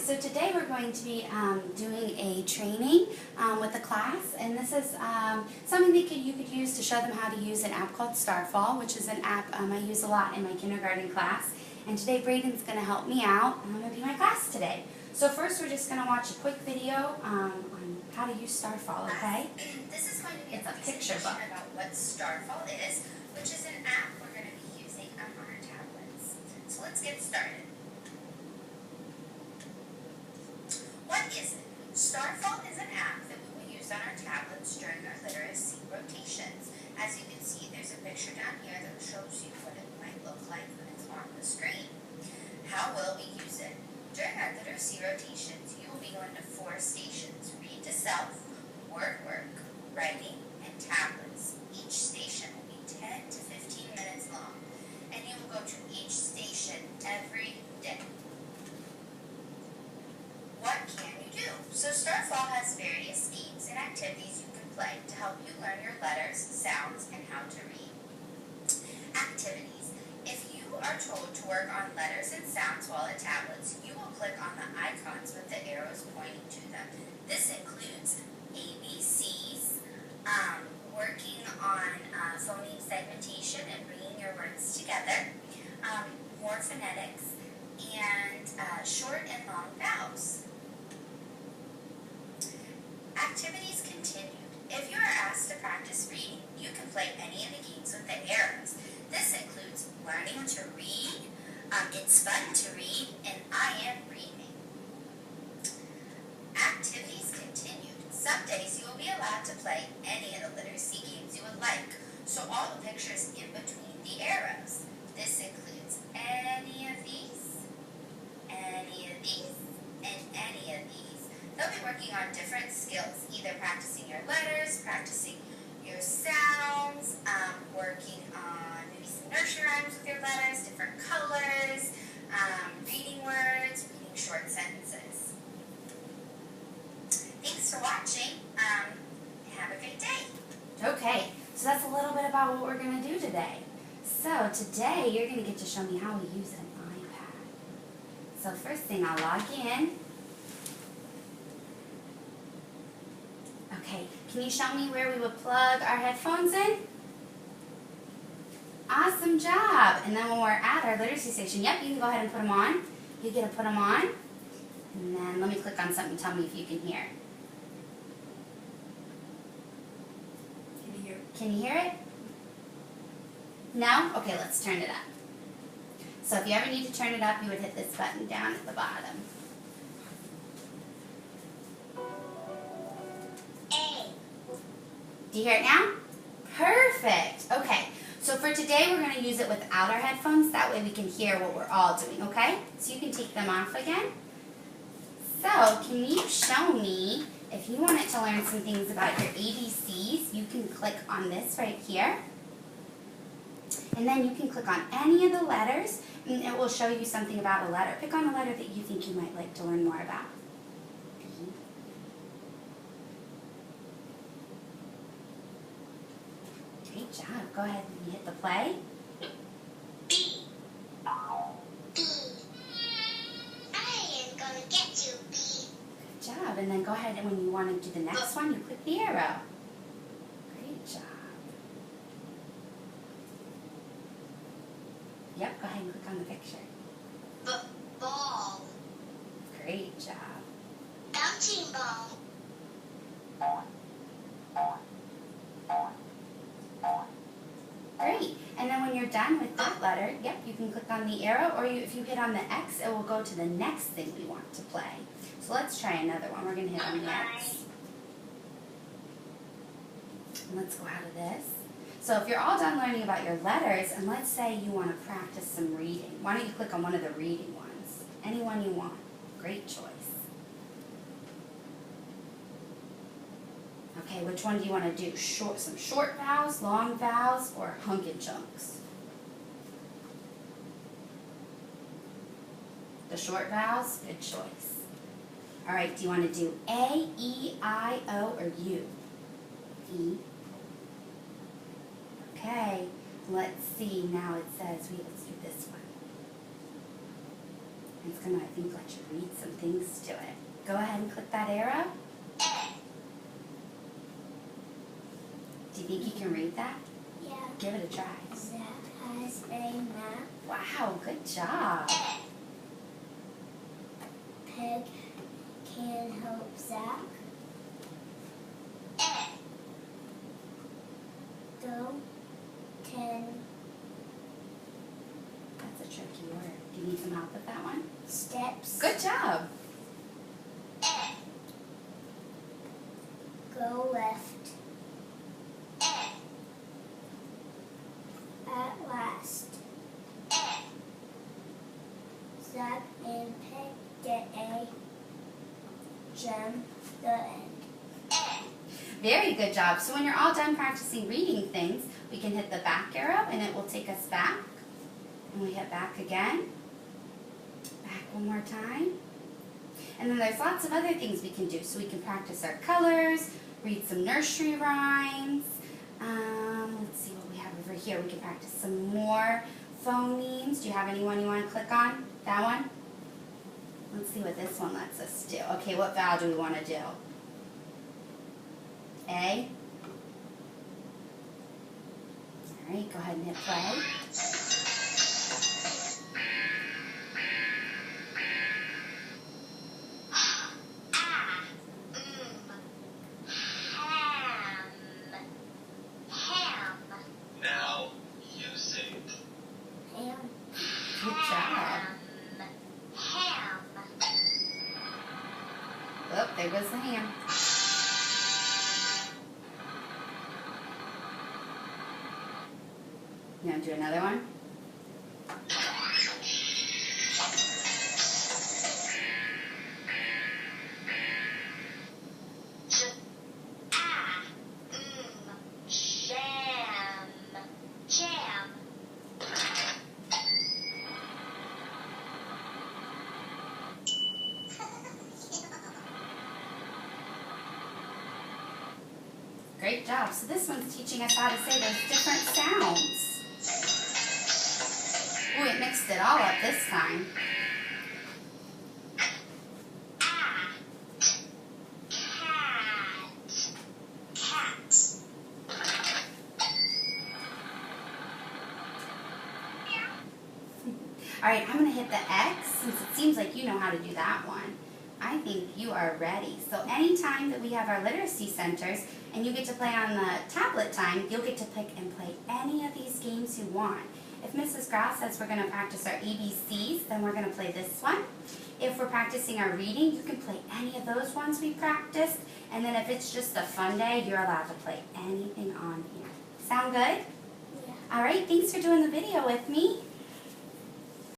so today we're going to be doing a training with the class, and this is something that you could use to show them how to use an app called Starfall, which is an app I use a lot in my kindergarten class. And today Braden's going to help me out, and I'm going to be my class today. So first we're just going to watch a quick video on how to use Starfall, okay? This is going to be a picture book about what Starfall is, which is an app we're going to be using on our tablets. So let's get started. What is it? Starfall is an app that we will use on our tablets during our literacy rotations. As you can see, there's a picture down here that shows you what it might look like when it's on the screen. How will we use it? During our literacy rotations, you will be going to 4 stations: read to self, word work, writing, and tablets. Each station will be 10 to 15 minutes long, and you will go to each station every day. What can you do? So Starfall has various games and activities you can play to help you learn your letters, sounds, and how to read. Activities. If you are told to work on letters and sounds while at tablets, you will click on the icons with the arrows pointing to them. This includes ABCs, working on phoneme segmentation and bringing your words together, more phonetics, and short and long vowels. Activities continued. If you are asked to practice reading, you can play any of the games with the arrows. This includes learning to read, it's fun to read, and I am reading. Activities continued. Some days you will be allowed to play any of the literacy games you would like, so all the pictures in between the arrows. This includes any of these, and any of these. They'll be working on different skills, either practicing your letters, practicing your sounds, working on maybe some nursery rhymes with your letters, different colors, reading words, reading short sentences. Thanks for watching. Have a great day. Okay, so that's a little bit about what we're going to do today. So today you're going to get to show me how we use an iPad. So first thing, I'll log in. Okay, can you show me where we would plug our headphones in? Awesome job. And then when we're at our literacy station, yep, you can go ahead and put them on. You get to put them on. And then let me click on something and tell me if you can hear. Can you hear it? No? Okay, let's turn it up. So if you ever need to turn it up, you would hit this button down at the bottom. Do you hear it now? Perfect. Okay, so for today we're going to use it without our headphones. That way we can hear what we're all doing, okay? So you can take them off again. So can you show me, if you wanted to learn some things about your ABCs, you can click on this right here. And then you can click on any of the letters, and it will show you something about a letter. Pick on a letter that you think you might like to learn more about. Great job. Go ahead and hit the play. B. B. I am going to get you, B. Good job. And then go ahead and when you want to do the next one, you click the arrow. Great job. Yep, go ahead and click on the picture. Ball. Great job. Bouncing ball. Great. And then when you're done with that letter, yep, you can click on the arrow, or if you hit on the X, it will go to the next thing we want to play. So let's try another one. We're going to hit on the X. And let's go out of this. So if you're all done learning about your letters, and let's say you want to practice some reading, why don't you click on one of the reading ones? Any one you want. Great choice. Okay, which one do you want to do? Some short vowels, long vowels, or hunk and chunks? The short vowels? Good choice. All right, do you want to do A, E, I, O, or U? E. Okay, let's see. Now it says, let's do this one. It's going to, I think, let you read some things to it. Go ahead and click that arrow. Do you think you can read that? Yeah. Give it a try. Zach has a map. Wow, good job. Peg can help Zach. Go can That's a tricky word. Do you need some help with that one? steps. Good job. Go left. At last. Zach and Peg get a gem. The end. Very good job. So when you're all done practicing reading things, we can hit the back arrow and it will take us back. And we hit back again. Back one more time. And then there's lots of other things we can do. So we can practice our colors, read some nursery rhymes. Let's see what we have over here. We can practice some more phonemes. Do you have anyone you want to click on? That one? Let's see what this one lets us do. Okay, what vowel do we want to do? A. All right, go ahead and hit play. Now you sing. Ham. Good job. Oh, there goes the ham. You want to do another one? Jam. Great job. So this one's teaching us how to say those different sounds. Ooh, it mixed it all up this time. All right, I'm going to hit the X since it seems like you know how to do that one. I think you are ready. So anytime that we have our literacy centers and you get to play on the tablet time, you'll get to pick and play any of these games you want. If Mrs. Grouse says we're going to practice our ABCs, then we're going to play this one. If we're practicing our reading, you can play any of those ones we practiced. And then if it's just a fun day, you're allowed to play anything on here. Sound good? Yeah. All right, thanks for doing the video with me.